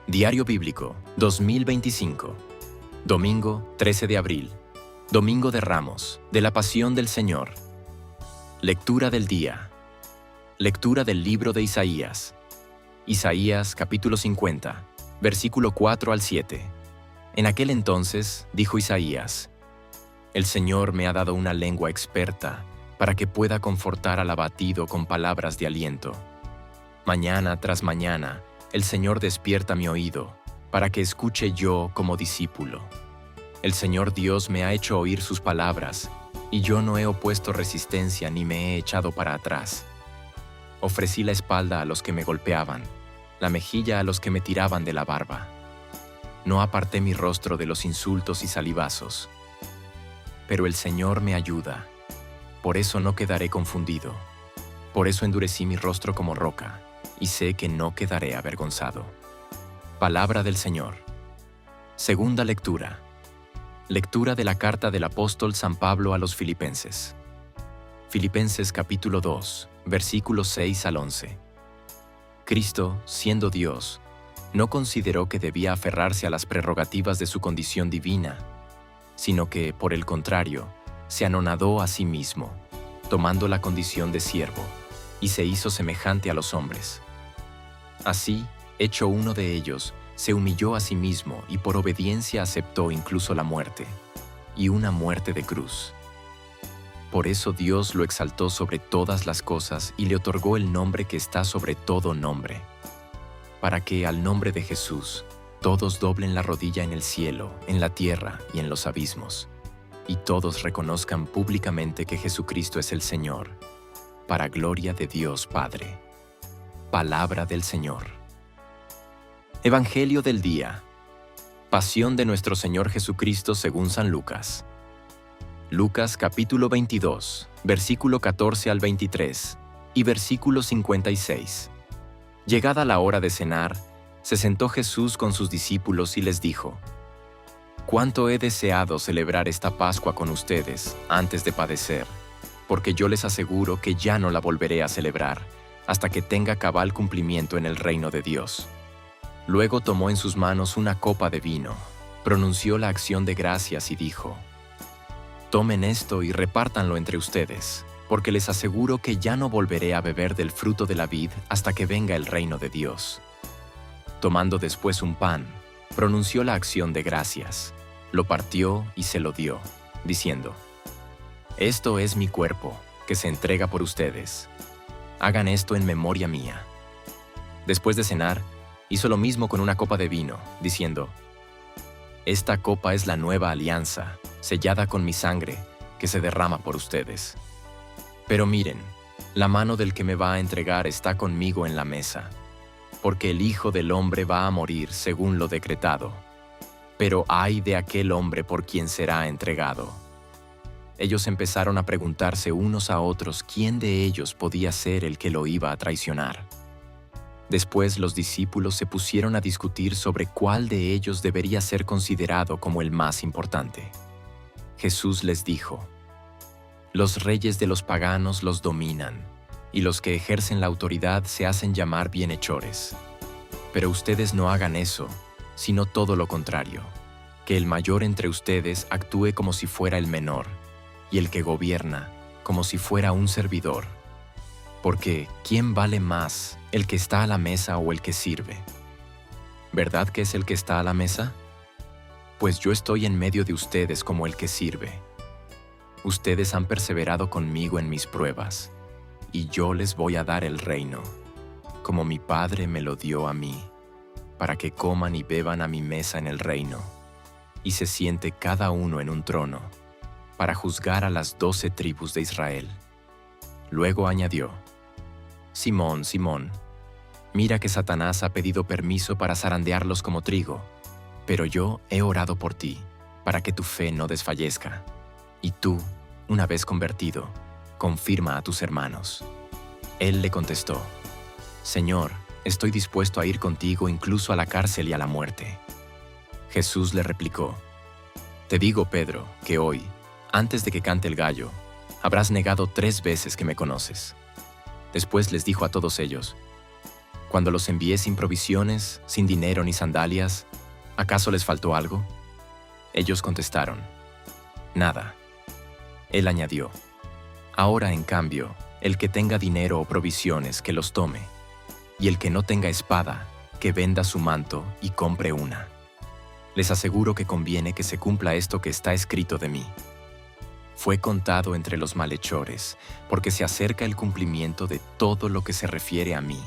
Diario Bíblico 2025. Domingo 13 de abril. Domingo de Ramos, de la Pasión del Señor. Lectura del día. Lectura del libro de Isaías. Isaías capítulo 50, versículo 4 al 7. En aquel entonces, dijo Isaías: El Señor me ha dado una lengua experta para que pueda confortar al abatido con palabras de aliento. Mañana tras mañana, el Señor despierta mi oído para que escuche yo como discípulo. El Señor Dios me ha hecho oír sus palabras, y yo no he opuesto resistencia ni me he echado para atrás. Ofrecí la espalda a los que me golpeaban, la mejilla a los que me tiraban de la barba. No aparté mi rostro de los insultos y salivazos. Pero el Señor me ayuda, por eso no quedaré confundido. Por eso endurecí mi rostro como roca, y sé que no quedaré avergonzado. Palabra del Señor. Segunda lectura. Lectura de la carta del apóstol San Pablo a los Filipenses. Filipenses capítulo 2, versículos 6 al 11. Cristo, siendo Dios, no consideró que debía aferrarse a las prerrogativas de su condición divina, sino que, por el contrario, se anonadó a sí mismo, tomando la condición de siervo, y se hizo semejante a los hombres. Así, hecho uno de ellos, se humilló a sí mismo y por obediencia aceptó incluso la muerte, y una muerte de cruz. Por eso Dios lo exaltó sobre todas las cosas y le otorgó el nombre que está sobre todo nombre, para que al nombre de Jesús todos doblen la rodilla en el cielo, en la tierra y en los abismos, y todos reconozcan públicamente que Jesucristo es el Señor, para gloria de Dios Padre. Palabra del Señor. Evangelio del día. Pasión de nuestro Señor Jesucristo según San Lucas. Lucas capítulo 22, versículo 14 al 23 y versículo 56. Llegada la hora de cenar, se sentó Jesús con sus discípulos y les dijo: «Cuánto he deseado celebrar esta Pascua con ustedes antes de padecer, porque yo les aseguro que ya no la volveré a celebrar hasta que tenga cabal cumplimiento en el reino de Dios». Luego tomó en sus manos una copa de vino, pronunció la acción de gracias y dijo: «Tomen esto y repártanlo entre ustedes, porque les aseguro que ya no volveré a beber del fruto de la vid hasta que venga el reino de Dios». Tomando después un pan, pronunció la acción de gracias, lo partió y se lo dio, diciendo: «Esto es mi cuerpo, que se entrega por ustedes. Hagan esto en memoria mía». Después de cenar, hizo lo mismo con una copa de vino, diciendo: «Esta copa es la nueva alianza, sellada con mi sangre, que se derrama por ustedes. Pero miren, la mano del que me va a entregar está conmigo en la mesa, porque el Hijo del Hombre va a morir según lo decretado. Pero ay de aquel hombre por quien será entregado». Ellos empezaron a preguntarse unos a otros quién de ellos podía ser el que lo iba a traicionar. Después los discípulos se pusieron a discutir sobre cuál de ellos debería ser considerado como el más importante. Jesús les dijo: «Los reyes de los paganos los dominan, y los que ejercen la autoridad se hacen llamar bienhechores. Pero ustedes no hagan eso, sino todo lo contrario, que el mayor entre ustedes actúe como si fuera el menor, y el que gobierna como si fuera un servidor. Porque, ¿quién vale más, el que está a la mesa o el que sirve? ¿Verdad que es el que está a la mesa? Pues yo estoy en medio de ustedes como el que sirve. Ustedes han perseverado conmigo en mis pruebas, y yo les voy a dar el reino, como mi Padre me lo dio a mí, para que coman y beban a mi mesa en el reino, y se siente cada uno en un trono, para juzgar a las 12 tribus de Israel». Luego añadió: «Simón, Simón, mira que Satanás ha pedido permiso para zarandearlos como trigo, pero yo he orado por ti, para que tu fe no desfallezca. Y tú, una vez convertido, confirma a tus hermanos». Él le contestó: «Señor, estoy dispuesto a ir contigo incluso a la cárcel y a la muerte». Jesús le replicó: «Te digo, Pedro, que hoy, antes de que cante el gallo, habrás negado 3 veces que me conoces». Después les dijo a todos ellos: Cuando los envié sin provisiones, sin dinero ni sandalias, ¿acaso les faltó algo? Ellos contestaron, nada. Él añadió, ahora en cambio, el que tenga dinero o provisiones, que los tome, y el que no tenga espada, que venda su manto y compre una. Les aseguro que conviene que se cumpla esto que está escrito de mí. Fue contado entre los malhechores, porque se acerca el cumplimiento de todo lo que se refiere a mí.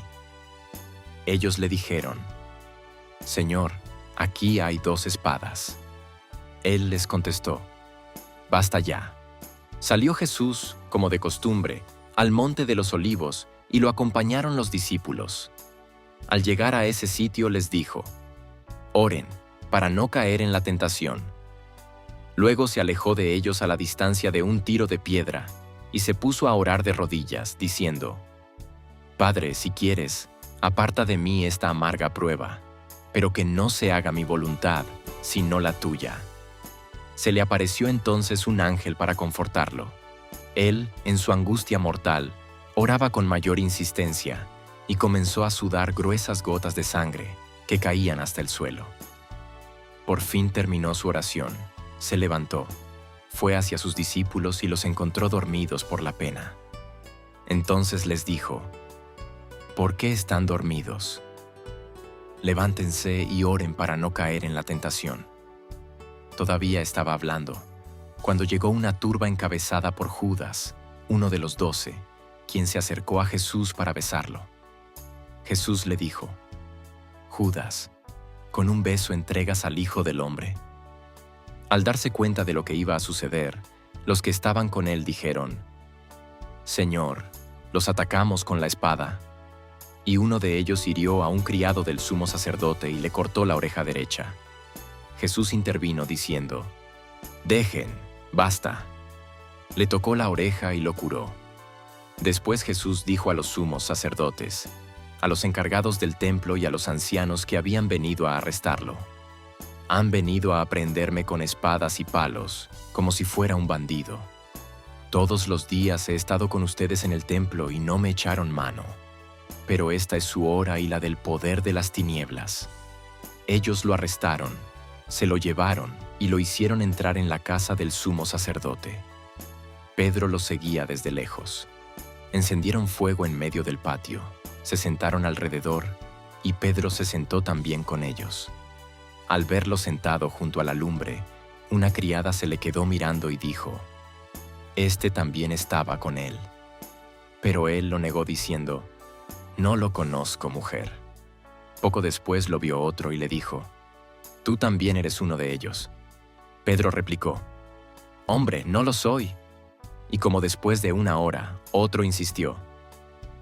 Ellos le dijeron, Señor, aquí hay 2 espadas. Él les contestó, basta ya. Salió Jesús, como de costumbre, al monte de los Olivos, y lo acompañaron los discípulos. Al llegar a ese sitio les dijo, oren, para no caer en la tentación. Luego se alejó de ellos a la distancia de un tiro de piedra, y se puso a orar de rodillas, diciendo, Padre, si quieres, aparta de mí esta amarga prueba, pero que no se haga mi voluntad, sino la tuya. Se le apareció entonces un ángel para confortarlo. Él, en su angustia mortal, oraba con mayor insistencia, y comenzó a sudar gruesas gotas de sangre que caían hasta el suelo. Por fin terminó su oración, se levantó, fue hacia sus discípulos y los encontró dormidos por la pena. Entonces les dijo, ¿por qué están dormidos? Levántense y oren para no caer en la tentación. Todavía estaba hablando, cuando llegó una turba encabezada por Judas, uno de los 12, quien se acercó a Jesús para besarlo. Jesús le dijo, Judas, ¿con un beso entregas al Hijo del Hombre? Al darse cuenta de lo que iba a suceder, los que estaban con él dijeron, Señor, los atacamos con la espada. Y uno de ellos hirió a un criado del sumo sacerdote y le cortó la oreja derecha. Jesús intervino diciendo, dejen, basta. Le tocó la oreja y lo curó. Después Jesús dijo a los sumos sacerdotes, a los encargados del templo y a los ancianos que habían venido a arrestarlo, han venido a aprehenderme con espadas y palos, como si fuera un bandido. Todos los días he estado con ustedes en el templo y no me echaron mano. Pero esta es su hora y la del poder de las tinieblas. Ellos lo arrestaron, se lo llevaron y lo hicieron entrar en la casa del sumo sacerdote. Pedro lo seguía desde lejos. Encendieron fuego en medio del patio, se sentaron alrededor y Pedro se sentó también con ellos. Al verlo sentado junto a la lumbre, una criada se le quedó mirando y dijo, «Este también estaba con él». Pero él lo negó diciendo, «No lo conozco, mujer». Poco después lo vio otro y le dijo, «Tú también eres uno de ellos». Pedro replicó, «Hombre, no lo soy». Y como después de una hora, otro insistió,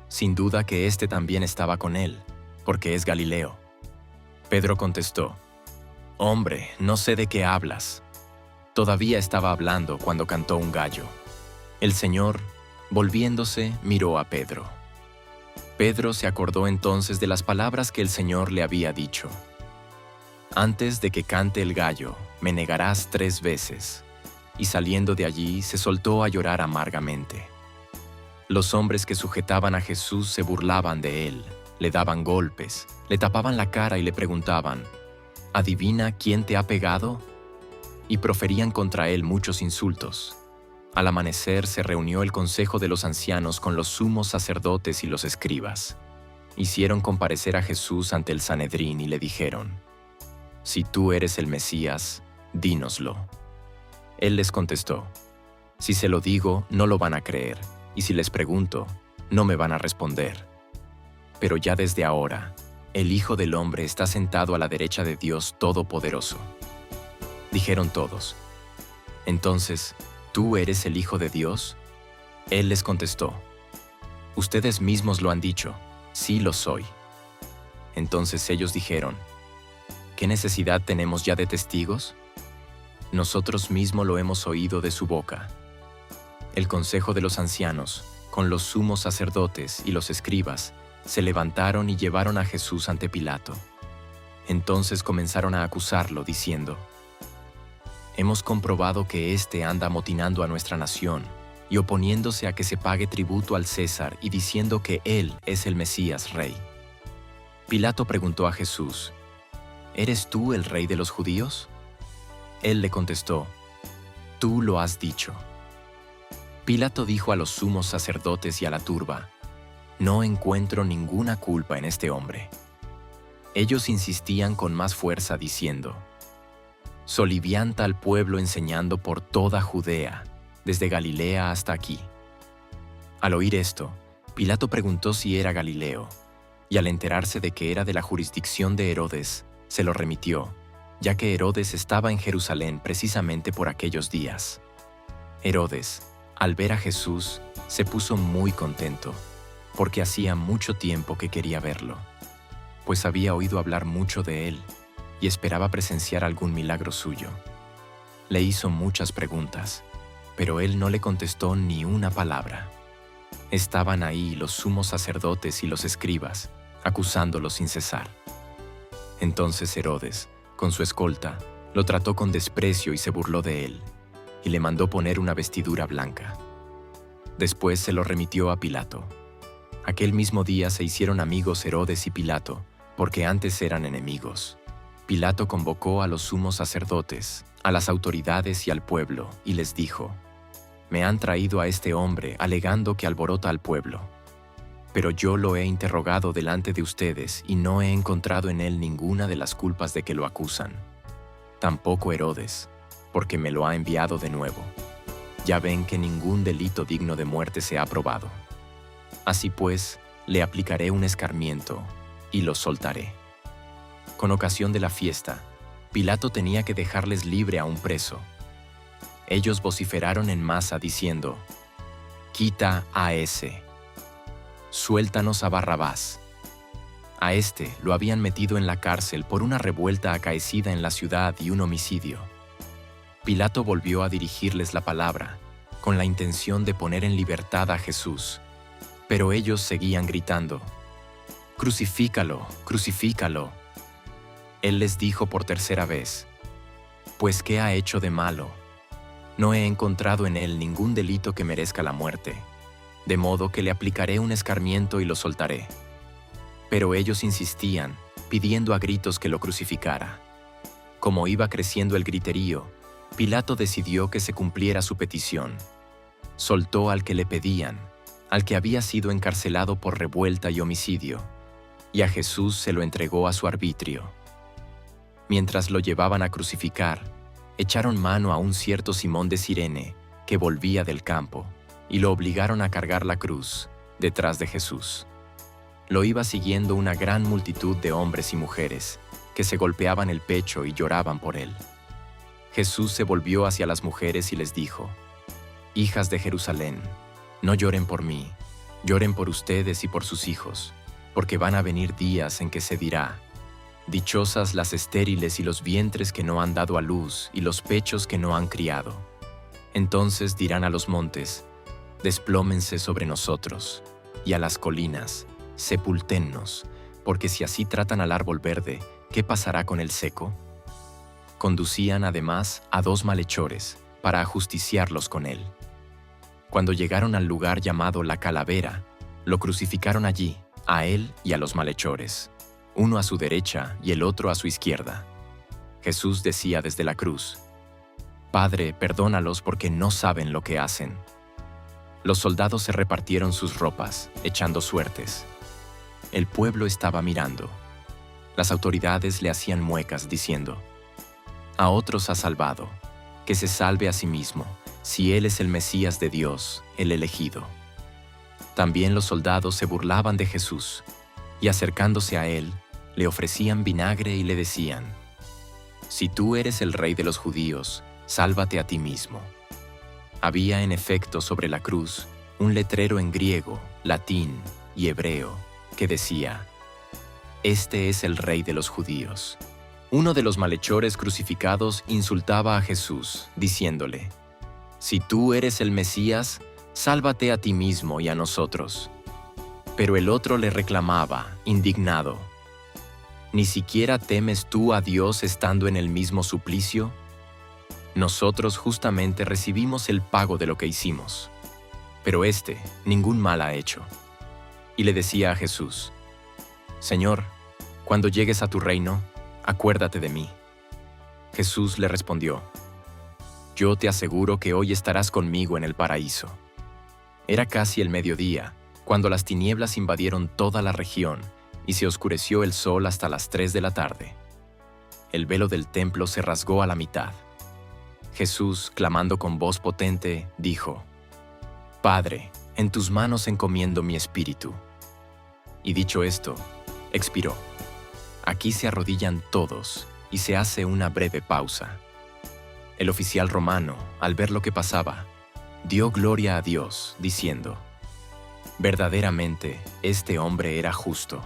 «Sin duda que este también estaba con él, porque es Galileo». Pedro contestó, «Hombre, no sé de qué hablas». Todavía estaba hablando cuando cantó un gallo. El Señor, volviéndose, miró a Pedro. Pedro se acordó entonces de las palabras que el Señor le había dicho. «Antes de que cante el gallo, me negarás 3 veces». Y saliendo de allí, se soltó a llorar amargamente. Los hombres que sujetaban a Jesús se burlaban de él, le daban golpes, le tapaban la cara y le preguntaban, «¿Adivina quién te ha pegado?» Y proferían contra él muchos insultos. Al amanecer se reunió el consejo de los ancianos con los sumos sacerdotes y los escribas. Hicieron comparecer a Jesús ante el Sanedrín y le dijeron, «Si tú eres el Mesías, dínoslo». Él les contestó, «Si se lo digo, no lo van a creer, y si les pregunto, no me van a responder. Pero ya desde ahora, el Hijo del Hombre está sentado a la derecha de Dios Todopoderoso». Dijeron todos, «Entonces, ¿tú eres el Hijo de Dios?» Él les contestó, «Ustedes mismos lo han dicho, sí lo soy». Entonces ellos dijeron, «¿Qué necesidad tenemos ya de testigos? Nosotros mismos lo hemos oído de su boca». El consejo de los ancianos, con los sumos sacerdotes y los escribas, se levantaron y llevaron a Jesús ante Pilato. Entonces comenzaron a acusarlo, diciendo, «Hemos comprobado que éste anda amotinando a nuestra nación y oponiéndose a que se pague tributo al César y diciendo que él es el Mesías Rey». Pilato preguntó a Jesús, ¿eres tú el rey de los judíos? Él le contestó, tú lo has dicho. Pilato dijo a los sumos sacerdotes y a la turba, no encuentro ninguna culpa en este hombre. Ellos insistían con más fuerza diciendo, solivianta al pueblo enseñando por toda Judea, desde Galilea hasta aquí. Al oír esto, Pilato preguntó si era Galileo, y al enterarse de que era de la jurisdicción de Herodes, se lo remitió, ya que Herodes estaba en Jerusalén precisamente por aquellos días. Herodes, al ver a Jesús, se puso muy contento, porque hacía mucho tiempo que quería verlo, pues había oído hablar mucho de él y esperaba presenciar algún milagro suyo. Le hizo muchas preguntas, pero él no le contestó ni una palabra. Estaban ahí los sumos sacerdotes y los escribas, acusándolo sin cesar. Entonces Herodes, con su escolta, lo trató con desprecio y se burló de él, y le mandó poner una vestidura blanca. Después se lo remitió a Pilato. Aquel mismo día se hicieron amigos Herodes y Pilato, porque antes eran enemigos. Pilato convocó a los sumos sacerdotes, a las autoridades y al pueblo, y les dijo, me han traído a este hombre alegando que alborota al pueblo. Pero yo lo he interrogado delante de ustedes y no he encontrado en él ninguna de las culpas de que lo acusan. Tampoco Herodes, porque me lo ha enviado de nuevo. Ya ven que ningún delito digno de muerte se ha probado. Así pues, le aplicaré un escarmiento y lo soltaré. Con ocasión de la fiesta, Pilato tenía que dejarles libre a un preso. Ellos vociferaron en masa diciendo, quita a ese. Suéltanos a Barrabás. A este lo habían metido en la cárcel por una revuelta acaecida en la ciudad y un homicidio. Pilato volvió a dirigirles la palabra, con la intención de poner en libertad a Jesús, pero ellos seguían gritando, «Crucifícalo, crucifícalo». Él les dijo por tercera vez, «Pues, ¿qué ha hecho de malo? No he encontrado en él ningún delito que merezca la muerte, de modo que le aplicaré un escarmiento y lo soltaré». Pero ellos insistían, pidiendo a gritos que lo crucificara. Como iba creciendo el griterío, Pilato decidió que se cumpliera su petición. Soltó al que le pedían, al que había sido encarcelado por revuelta y homicidio, y a Jesús se lo entregó a su arbitrio. Mientras lo llevaban a crucificar, echaron mano a un cierto Simón de Cirene, que volvía del campo, y lo obligaron a cargar la cruz, detrás de Jesús. Lo iba siguiendo una gran multitud de hombres y mujeres, que se golpeaban el pecho y lloraban por él. Jesús se volvió hacia las mujeres y les dijo, «Hijas de Jerusalén, no lloren por mí, lloren por ustedes y por sus hijos, porque van a venir días en que se dirá, dichosas las estériles y los vientres que no han dado a luz y los pechos que no han criado. Entonces dirán a los montes, desplómense sobre nosotros, y a las colinas, sepulténnos, porque si así tratan al árbol verde, ¿qué pasará con el seco?». Conducían además a 2 malhechores para ajusticiarlos con él. Cuando llegaron al lugar llamado La Calavera, lo crucificaron allí, a él y a los malhechores, uno a su derecha y el otro a su izquierda. Jesús decía desde la cruz, «Padre, perdónalos porque no saben lo que hacen». Los soldados se repartieron sus ropas, echando suertes. El pueblo estaba mirando. Las autoridades le hacían muecas diciendo, «A otros ha salvado, que se salve a sí mismo, si él es el Mesías de Dios, el elegido». También los soldados se burlaban de Jesús, y acercándose a él, le ofrecían vinagre y le decían, «Si tú eres el rey de los judíos, sálvate a ti mismo». Había en efecto sobre la cruz un letrero en griego, latín y hebreo que decía, «Este es el rey de los judíos». Uno de los malhechores crucificados insultaba a Jesús, diciéndole, «Si tú eres el Mesías, sálvate a ti mismo y a nosotros». Pero el otro le reclamaba, indignado, ¿ni siquiera temes tú a Dios estando en el mismo suplicio? Nosotros justamente recibimos el pago de lo que hicimos, pero éste ningún mal ha hecho. Y le decía a Jesús, Señor, Cuando llegues a tu reino, acuérdate de mí. Jesús le respondió, yo te aseguro que hoy estarás conmigo en el paraíso. Era casi el mediodía, cuando las tinieblas invadieron toda la región y se oscureció el sol hasta las 3 de la tarde. El velo del templo se rasgó a la mitad. Jesús, clamando con voz potente, dijo, Padre, en tus manos encomiendo mi espíritu. Y dicho esto, expiró. Aquí se arrodillan todos y se hace una breve pausa. El oficial romano, al ver lo que pasaba, dio gloria a Dios, diciendo, verdaderamente, este hombre era justo.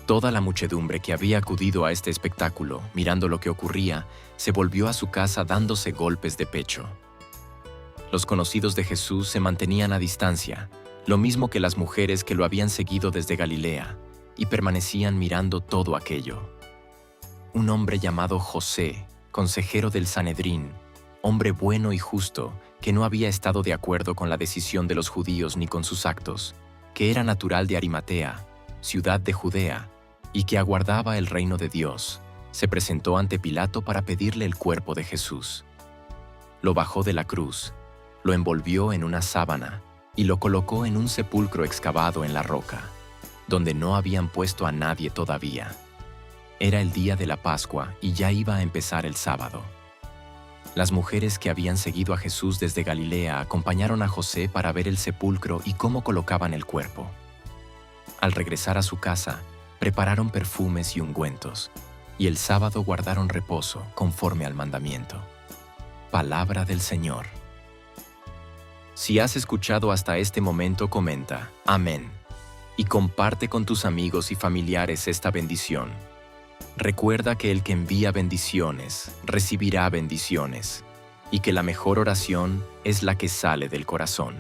Toda la muchedumbre que había acudido a este espectáculo, mirando lo que ocurría, se volvió a su casa dándose golpes de pecho. Los conocidos de Jesús se mantenían a distancia, lo mismo que las mujeres que lo habían seguido desde Galilea, y permanecían mirando todo aquello. Un hombre llamado José, consejero del Sanedrín, hombre bueno y justo, que no había estado de acuerdo con la decisión de los judíos ni con sus actos, que era natural de Arimatea, ciudad de Judea, y que aguardaba el reino de Dios, se presentó ante Pilato para pedirle el cuerpo de Jesús. Lo bajó de la cruz, lo envolvió en una sábana y lo colocó en un sepulcro excavado en la roca, donde no habían puesto a nadie todavía. Era el día de la Pascua y ya iba a empezar el sábado. Las mujeres que habían seguido a Jesús desde Galilea acompañaron a José para ver el sepulcro y cómo colocaban el cuerpo. Al regresar a su casa, prepararon perfumes y ungüentos, y el sábado guardaron reposo conforme al mandamiento. Palabra del Señor. Si has escuchado hasta este momento, comenta, amén, y comparte con tus amigos y familiares esta bendición. Recuerda que el que envía bendiciones, recibirá bendiciones, y que la mejor oración es la que sale del corazón.